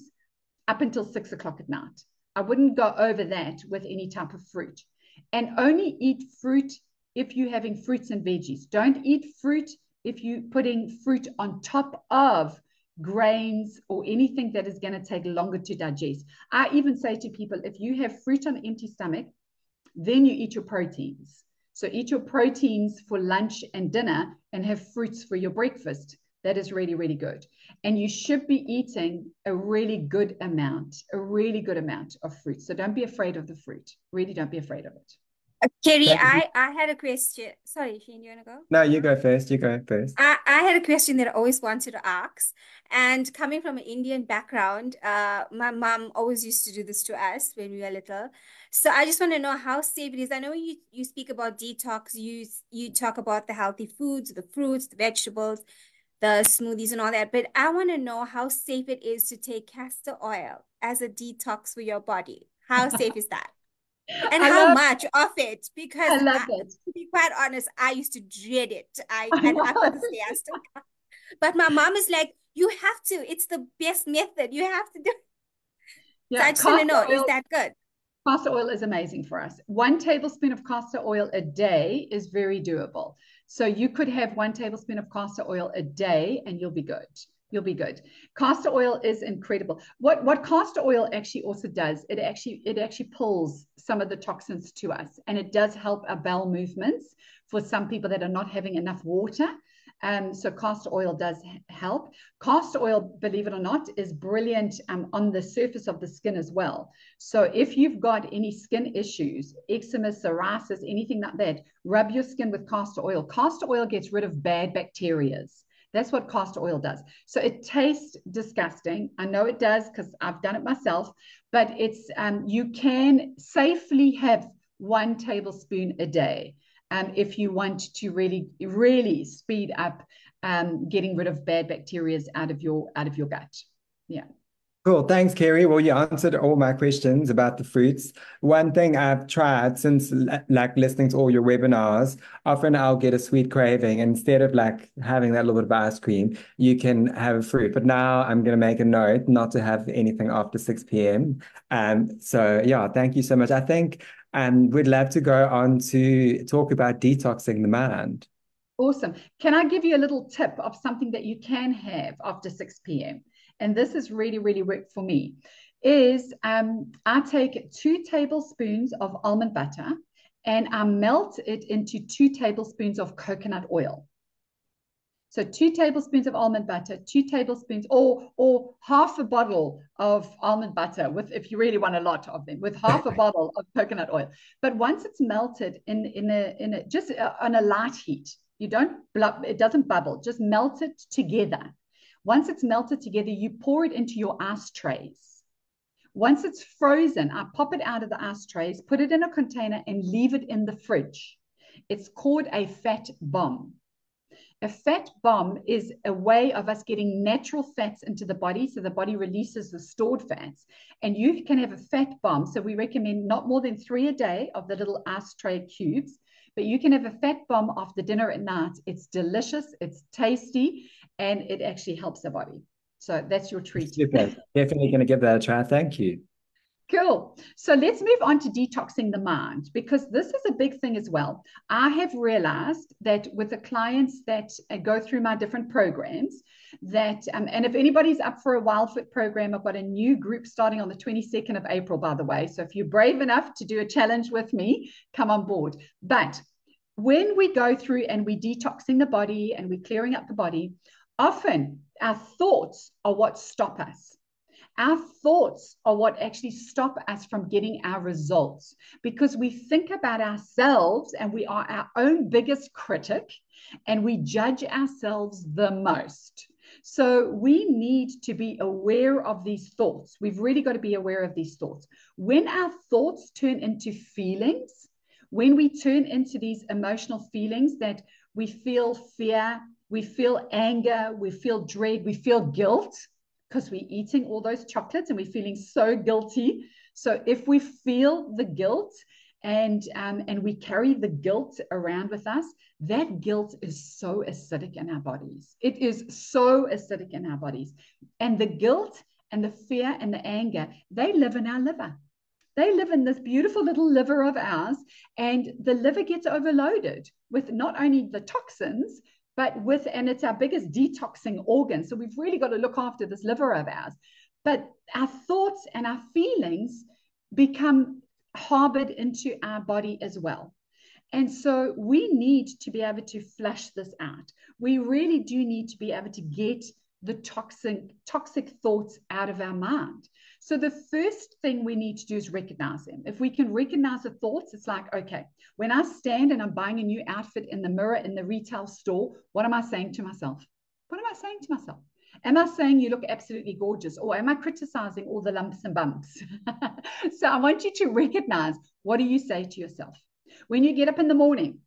S4: up until 6 o'clock at night. I wouldn't go over that with any type of fruit. And only eat fruit if you're having fruits and veggies. Don't eat fruit if you're putting fruit on top of grains or anything that is going to take longer to digest. I even say to people, if you have fruit on an empty stomach, then you eat your proteins. So eat your proteins for lunch and dinner and have fruits for your breakfast. That is really, really good. And you should be eating a really good amount of fruit. So don't be afraid of the fruit. Really don't be afraid of it.
S3: Kerry, I had a question. Sorry, Shane, you want to go?
S2: No, you go first.
S3: I had a question that I always wanted to ask. And coming from an Indian background, my mom always used to do this to us when we were little. So I just want to know how safe it is. I know you speak about detox. You talk about the healthy foods, the fruits, the vegetables, the smoothies and all that. But I want to know how safe it is to take castor oil as a detox for your body. How safe is that? And how much of it? Because to be quite honest, I used to dread it. I honestly, I still can't. But my mom is like, you have to. It's the best method. You have to do it. Yeah, so I just want to know, is that good?
S4: Castor oil is amazing for us. 1 tablespoon of castor oil a day is very doable. So you could have 1 tablespoon of castor oil a day and you'll be good. You'll be good. Castor oil is incredible. What castor oil actually also does, it actually pulls some of the toxins to us, and it does help our bowel movements for some people that are not having enough water. So castor oil does help. Castor oil, believe it or not, is brilliant on the surface of the skin as well. So if you've got any skin issues, eczema, psoriasis, anything like that, rub your skin with castor oil. Castor oil gets rid of bad bacteria. That's what castor oil does. So it tastes disgusting. I know it does because I've done it myself, but it's you can safely have 1 tablespoon a day. If you want to really, really speed up getting rid of bad bacteria out of your gut. Yeah.
S2: Cool. Thanks, Kerry. Well, you answered all my questions about the fruits. One thing I've tried since like listening to all your webinars, often I'll get a sweet craving. Instead of like having that little bit of ice cream, you can have a fruit. But now I'm going to make a note not to have anything after 6 p.m. So yeah, thank you so much. I think we'd love to go on to talk about detoxing the mind.
S4: Awesome. Can I give you a little tip of something that you can have after 6 p.m.? And this has really, really worked for me, is I take 2 tablespoons of almond butter and I melt it into 2 tablespoons of coconut oil. So 2 tablespoons of almond butter, 2 tablespoons, or half a bottle of almond butter with, if you really want a lot of them, with half a bottle of coconut oil. But once it's melted just on a light heat, it doesn't bubble, just melt it together. Once it's melted together, you pour it into your ice trays. Once it's frozen, I pop it out of the ice trays, put it in a container and leave it in the fridge. It's called a fat bomb. A fat bomb is a way of us getting natural fats into the body, so the body releases the stored fats. And you can have a fat bomb. So we recommend not more than 3 a day of the little ice tray cubes, but you can have a fat bomb after dinner at night. It's delicious, it's tasty, and it actually helps the body. So that's your treat.
S2: Super. Definitely going to give that a try. Thank you.
S4: Cool. So let's move on to detoxing the mind, because this is a big thing as well. I have realized that with the clients that go through my different programs, that, and if anybody's up for a Wildfit program, I've got a new group starting on the 22nd of April, by the way. So if you're brave enough to do a challenge with me, come on board. But when we go through and we're detoxing the body and we're clearing up the body, often our thoughts are what stop us. Our thoughts are what actually stop us from getting our results, because we think about ourselves and we are our own biggest critic and we judge ourselves the most. So we need to be aware of these thoughts. We've really got to be aware of these thoughts. When our thoughts turn into feelings, when we turn into these emotional feelings that we feel fear, we feel anger, we feel dread, we feel guilt, because we're eating all those chocolates and we're feeling so guilty. So if we feel the guilt and we carry the guilt around with us, that guilt is so acidic in our bodies. It is so acidic in our bodies. And the guilt and the fear and the anger, they live in our liver. They live in this beautiful little liver of ours, and the liver gets overloaded with not only the toxins, and it's our biggest detoxing organ. So we've really got to look after this liver of ours. But our thoughts and our feelings become harbored into our body as well. And so we need to be able to flush this out. We really do need to be able to get the toxic thoughts out of our mind. So the first thing we need to do is recognize them. If we can recognize the thoughts, it's like, okay, when I stand and I'm buying a new outfit in the mirror in the retail store, what am I saying to myself? What am I saying to myself? Am I saying you look absolutely gorgeous? Or am I criticizing all the lumps and bumps? So I want you to recognize, what do you say to yourself? When you get up in the morning,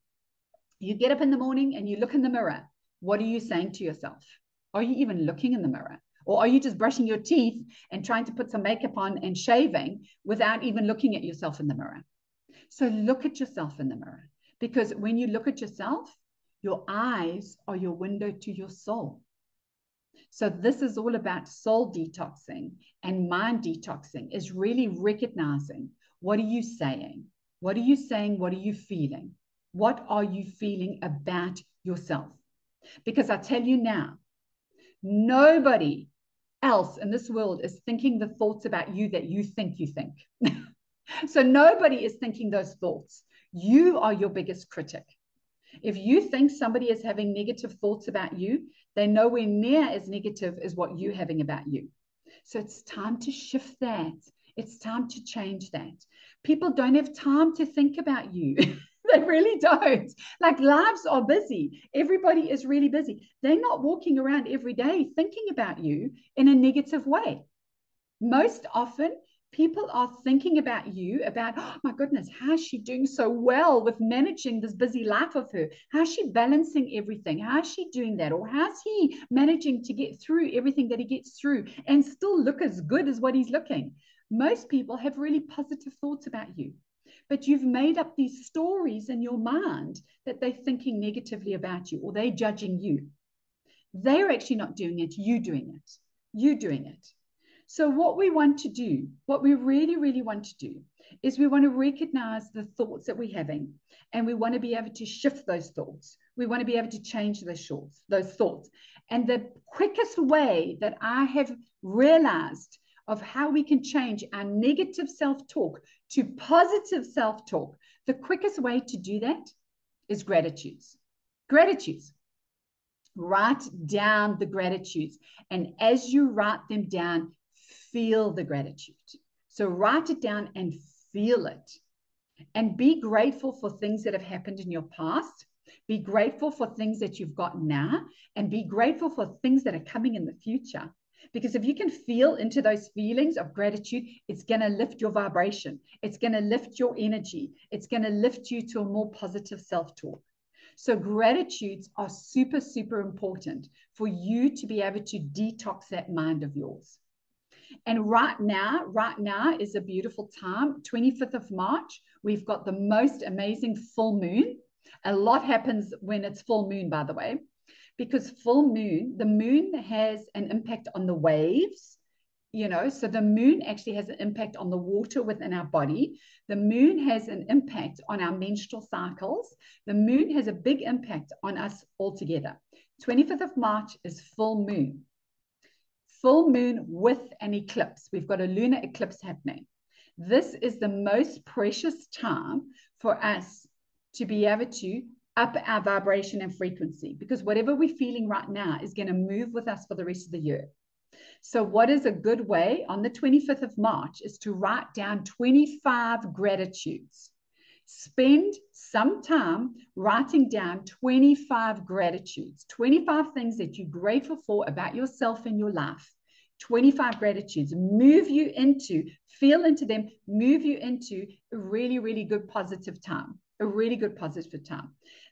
S4: and you look in the mirror, what are you saying to yourself? Are you even looking in the mirror? Or are you just brushing your teeth and trying to put some makeup on and shaving without even looking at yourself in the mirror? So look at yourself in the mirror, because when you look at yourself, your eyes are your window to your soul. So this is all about soul detoxing and mind detoxing, is really recognizing What are you saying? What are you saying? What are you feeling? What are you feeling about yourself? Because I tell you now, nobody else in this world is thinking the thoughts about you that you think you think. So nobody is thinking those thoughts. You are your biggest critic. If you think somebody is having negative thoughts about you, they're nowhere near as negative as what you're having about you. So it's time to shift that. It's time to change that. People don't have time to think about you. They really don't. Like, lives are busy. Everybody is really busy. They're not walking around every day thinking about you in a negative way. Most often, people are thinking about you, about, oh my goodness, how is she doing so well with managing this busy life of her? How is she balancing everything? How is she doing that? Or how's he managing to get through everything that he gets through and still look as good as what he's looking? Most people have really positive thoughts about you, but you've made up these stories in your mind that they're thinking negatively about you, or they're judging you. They're actually not doing it. You're doing it. You're doing it. So what we want to do, what we really, really want to do, is we want to recognize the thoughts that we're having, and we want to be able to shift those thoughts. We want to be able to change those thoughts. And the quickest way that I have realized of how we can change our negative self-talk to positive self-talk, the quickest way to do that is gratitudes. Gratitudes. Write down the gratitudes. And as you write them down, feel the gratitude. So write it down and feel it. And be grateful for things that have happened in your past. Be grateful for things that you've got now. And be grateful for things that are coming in the future. Because if you can feel into those feelings of gratitude, it's going to lift your vibration. It's going to lift your energy. It's going to lift you to a more positive self-talk. So gratitudes are super, super important for you to be able to detox that mind of yours. And right now is a beautiful time. 25th of March, we've got the most amazing full moon. A lot happens when it's full moon, by the way, because the moon has an impact on the waves, so the moon actually has an impact on the water within our body. The moon has an impact on our menstrual cycles. The moon has a big impact on us altogether. 25th of March is full moon. Full moon with an eclipse. We've got a lunar eclipse happening. This is the most precious time for us to be able to up our vibration and frequency, because whatever we're feeling right now is going to move with us for the rest of the year. So what is a good way on the 25th of March is to write down 25 gratitudes. Spend some time writing down 25 gratitudes, 25 things that you're grateful for about yourself in your life. 25 gratitudes feel into them, move you into a really, really good positive time,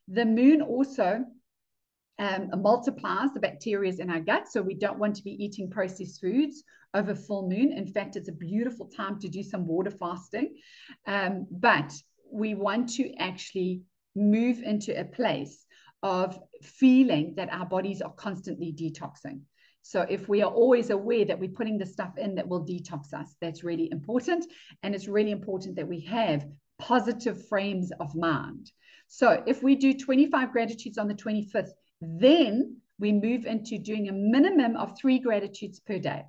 S4: The moon also multiplies the bacteria in our gut, so we don't want to be eating processed foods over full moon. In fact, it's a beautiful time to do some water fasting, but we want to actually move into a place of feeling that our bodies are constantly detoxing. So if we are always aware that we're putting the stuff in that will detox us, that's really important. And it's really important that we have positive frames of mind. So if we do 25 gratitudes on the 25th, then we move into doing a minimum of 3 gratitudes per day.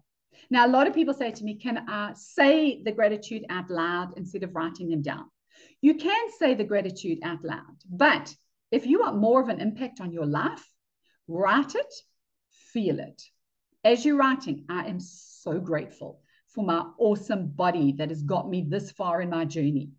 S4: Now, a lot of people say to me, can I say the gratitude out loud instead of writing them down? You can say the gratitude out loud, but if you want more of an impact on your life, write it, feel it. As you're writing, I am so grateful for my awesome body that has got me this far in my journey.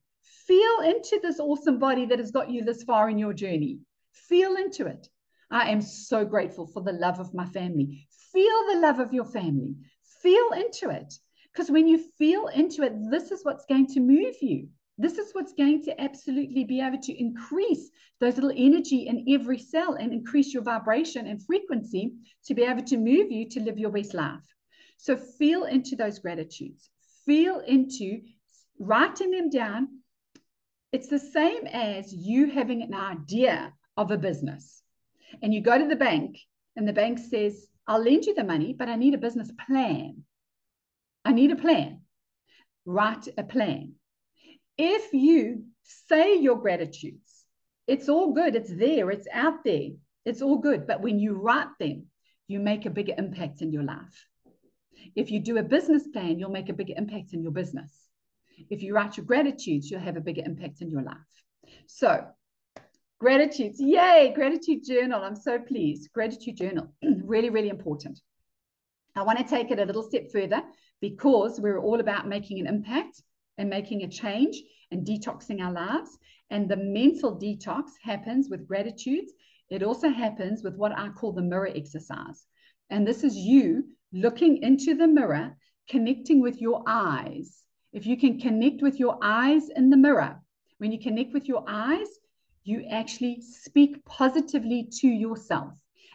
S4: Feel into this awesome body that has got you this far in your journey. Feel into it. I am so grateful for the love of my family. Feel the love of your family. Feel into it. Because when you feel into it, this is what's going to move you. This is what's going to absolutely be able to increase those little energy in every cell and increase your vibration and frequency to be able to move you to live your best life. So feel into those gratitudes. Feel into writing them down. It's the same as you having an idea of a business. And you go to the bank and the bank says, I'll lend you the money, but I need a business plan. I need a plan. Write a plan. if you say your gratitudes, it's all good. It's there. It's out there. It's all good. But when you write them, you make a bigger impact in your life. If you do a business plan, you'll make a bigger impact in your business. If you write your gratitudes, you'll have a bigger impact in your life. So gratitudes, yay, gratitude journal. I'm so pleased. Gratitude journal, really, really important. I want to take it a little step further because we're all about making an impact and making a change and detoxing our lives. And the mental detox happens with gratitude. It also happens with what I call the mirror exercise. And this is you looking into the mirror, connecting with your eyes. If you can connect with your eyes in the mirror, when you connect with your eyes, you actually speak positively to yourself.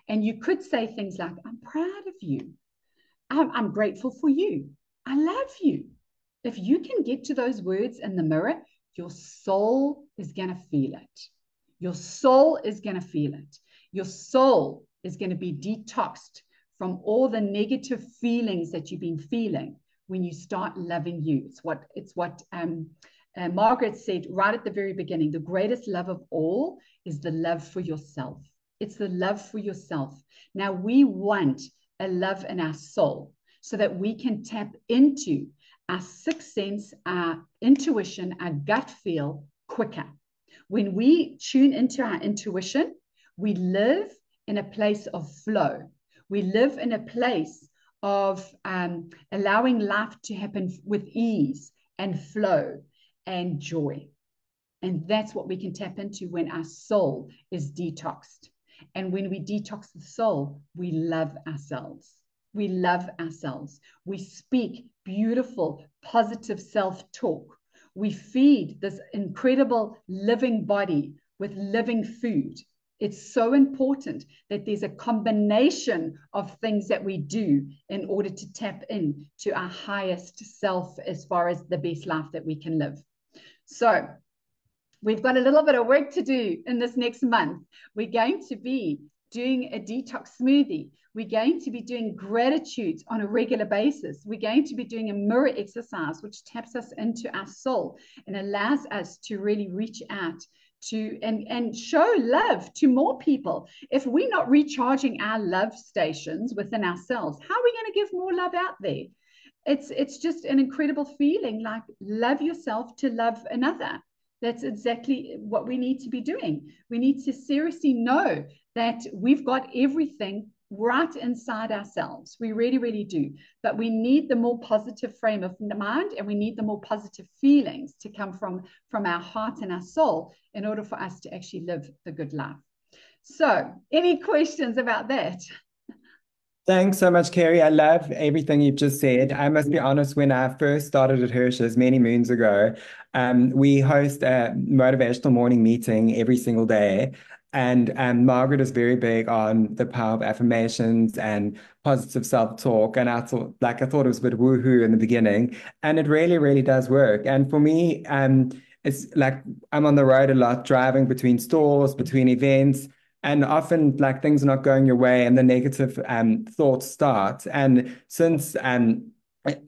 S4: And you could say things like, I'm proud of you. I'm grateful for you. I love you. If you can get to those words in the mirror, your soul is going to feel it. Your soul is going to feel it. Your soul is going to be detoxed from all the negative feelings that you've been feeling when you start loving you. It's what Margaret said right at the very beginning. The greatest love of all is the love for yourself. It's the love for yourself. Now we want a love in our soul so that we can tap into our sixth sense, our intuition, our gut feel quicker. When we tune into our intuition, we live in a place of flow. We live in a place of allowing life to happen with ease and flow and joy. And that's what we can tap into when our soul is detoxed. And when we detox the soul, we love ourselves. We love ourselves. We speak beautiful, positive self-talk. We feed this incredible living body with living food. It's so important that there's a combination of things that we do in order to tap in to our highest self as far as the best life that we can live. So we've got a little bit of work to do in this next month. We're going to be doing a detox smoothie. We're going to be doing gratitude on a regular basis. We're going to be doing a mirror exercise, which taps us into our soul and allows us to really reach out to and show love to more people. If we're not recharging our love stations within ourselves, how are we going to give more love out there? It's just an incredible feeling, like love yourself to love another. That's exactly what we need to be doing. We need to seriously know that we've got everything right inside ourselves. We really, really do. But we need the more positive frame of mind, and we need the more positive feelings to come from our heart and our soul in order for us to actually live the good life. So any questions about that?
S2: Thanks so much, Kerry. I love everything you've just said. I must be honest, when I first started at Hirsch's many moons ago, we host a motivational morning meeting every single day. And Margaret is very big on the power of affirmations and positive self-talk. And I thought it was a bit woohoo in the beginning. And it really, really does work. And for me, it's like I'm on the road a lot, driving between stores, between events. And often, like, things are not going your way and the negative thoughts start. And since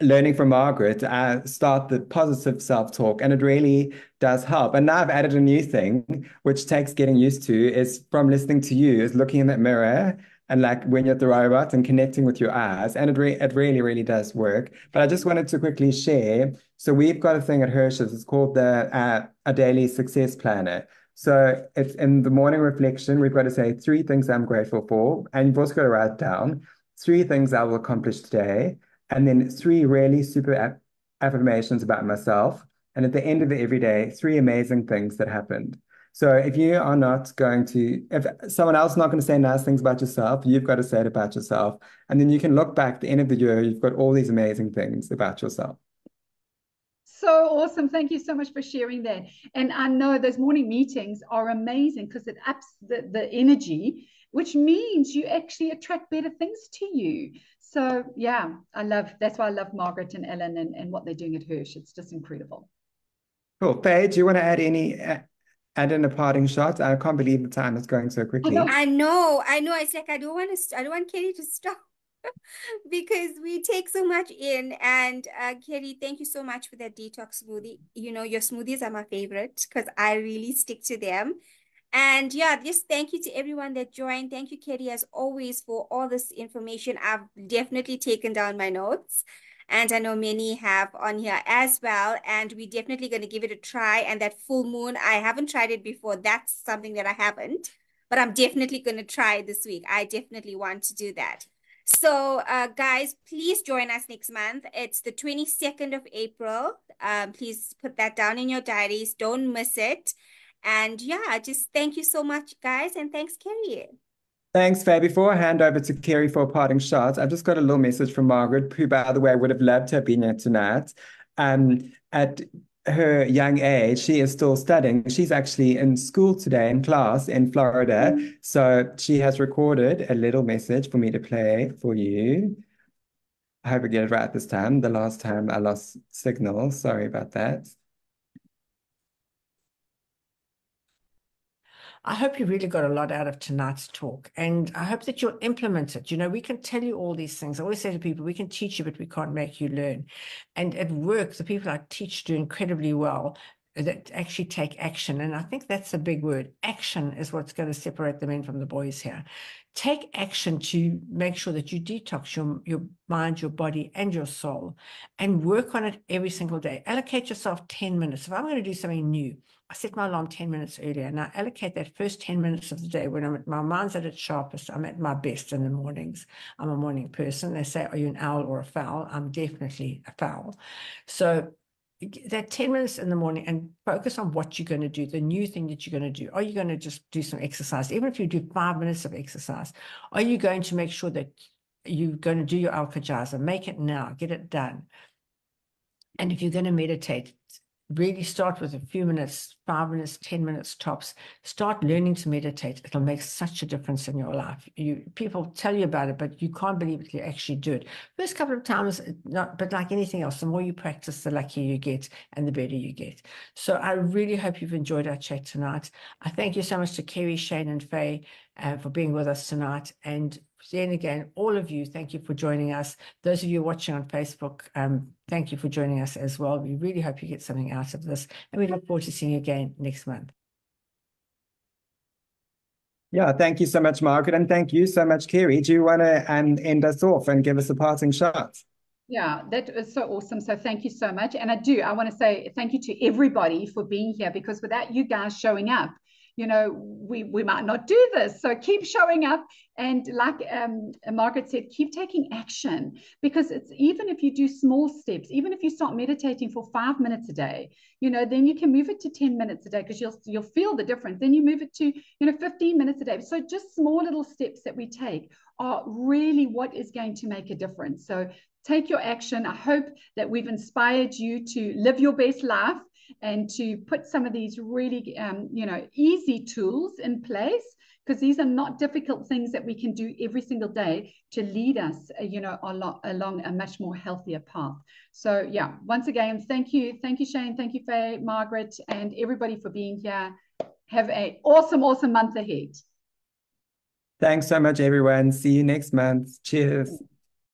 S2: learning from Margaret, I start the positive self-talk, and it really does help. And now I've added a new thing, which takes getting used to, is from listening to you, is looking in that mirror and like when you're at the robot and connecting with your eyes. And it really, really does work. But I just wanted to quickly share. So we've got a thing at Hirsch's. It's called the a daily success planner. So it's in the morning reflection, we've got to say 3 things I'm grateful for. And you've also got to write down 3 things I will accomplish today. And then 3 really super affirmations about myself. And at the end of the every day, 3 amazing things that happened. So if you are not going to, if someone else is not going to say nice things about yourself, you've got to say it about yourself. And then you can look back at the end of the year, you've got all these amazing things about yourself.
S4: So awesome. Thank you so much for sharing that. And I know those morning meetings are amazing because it ups the energy, which means you actually attract better things to you. So yeah, that's why I love Margaret and Ellen and what they're doing at Hirsch. It's just incredible.
S2: Cool. Faye, do you want to add in a parting shot? I can't believe the time is going so quickly.
S3: I know. It's like I don't want Kerry to stop. because we take so much in. And Kerry, thank you so much for that detox smoothie. You know, your smoothies are my favorite because I really stick to them. And yeah, just thank you to everyone that joined. Thank you, Katie, as always, for all this information. I've definitely taken down my notes. And I know many have on here as well. And we're definitely going to give it a try. And that full moon, I haven't tried it before. That's something that I haven't. But I'm definitely going to try it this week. I definitely want to do that. So, guys, please join us next month. It's the 22nd of April. Please put that down in your diaries. Don't miss it. And yeah, just thank you so much, guys. And thanks, Kerry.
S2: Thanks, Faye. Before I hand over to Kerry for a parting shot, I've just got a little message from Margaret, who, by the way, would have loved to have been here tonight. At her young age, she is still studying. She's actually in school today in class in Florida. So she has recorded a little message for me to play for you. I hope I get it right this time. The last time I lost signal. Sorry about that.
S1: I hope you really got a lot out of tonight's talk, and I hope that you'll implement it. You know, we can tell you all these things. I always say to people, we can teach you, but we can't make you learn. And at work, the people I teach do incredibly well that actually take action. And I think that's a big word. Action is what's going to separate the men from the boys here. Take action to make sure that you detox your mind, your body, and your soul, and work on it every single day. Allocate yourself 10 minutes. If I'm going to do something new, I set my alarm 10 minutes earlier, and I allocate that first 10 minutes of the day when my mind's at its sharpest. I'm at my best in the mornings. I'm a morning person. They say, are you an owl or a fowl? I'm definitely a fowl. So that 10 minutes in the morning, and focus on what you're going to do, the new thing that you're going to do. Are you going to just do some exercise? Even if you do 5 minutes of exercise, are you going to make sure that you're going to do your Al-Kajaza? Make it now, get it done. And if you're going to meditate, really start with a few minutes, 5 minutes, 10 minutes tops. Start learning to meditate. It'll make such a difference in your life. People tell you about it, but you can't believe it, you actually do it. First couple of times, not, but like anything else, the more you practice, the luckier you get and the better you get. So I really hope you've enjoyed our chat tonight. I thank you so much to Kerry, Shane, and Faye for being with us tonight. And then again, all of you, thank you for joining us. Those of you watching on Facebook, thank you for joining us as well. We really hope you get something out of this, and we look forward to seeing you again next month.
S2: Yeah, thank you so much, Margaret, and thank you so much, Kerry. Do you want to end us off and give us a parting shot?
S4: Yeah, that was so awesome. So thank you so much. And I want to say thank you to everybody for being here, because without you guys showing up, you know, we might not do this. So keep showing up. And like Margaret said, keep taking action, because it's, even if you do small steps, even if you start meditating for 5 minutes a day, you know, then you can move it to 10 minutes a day, because you'll feel the difference. Then you move it to, 15 minutes a day. So just small little steps that we take are really what is going to make a difference. So take your action. I hope that we've inspired you to live your best life and to put some of these really, easy tools in place, because these are not difficult things that we can do every single day to lead us, along a much more healthier path. So yeah, once again, thank you, Shane, thank you, Faye, Margaret, and everybody for being here. Have an awesome month ahead.
S2: Thanks so much, everyone. See you next month. Cheers.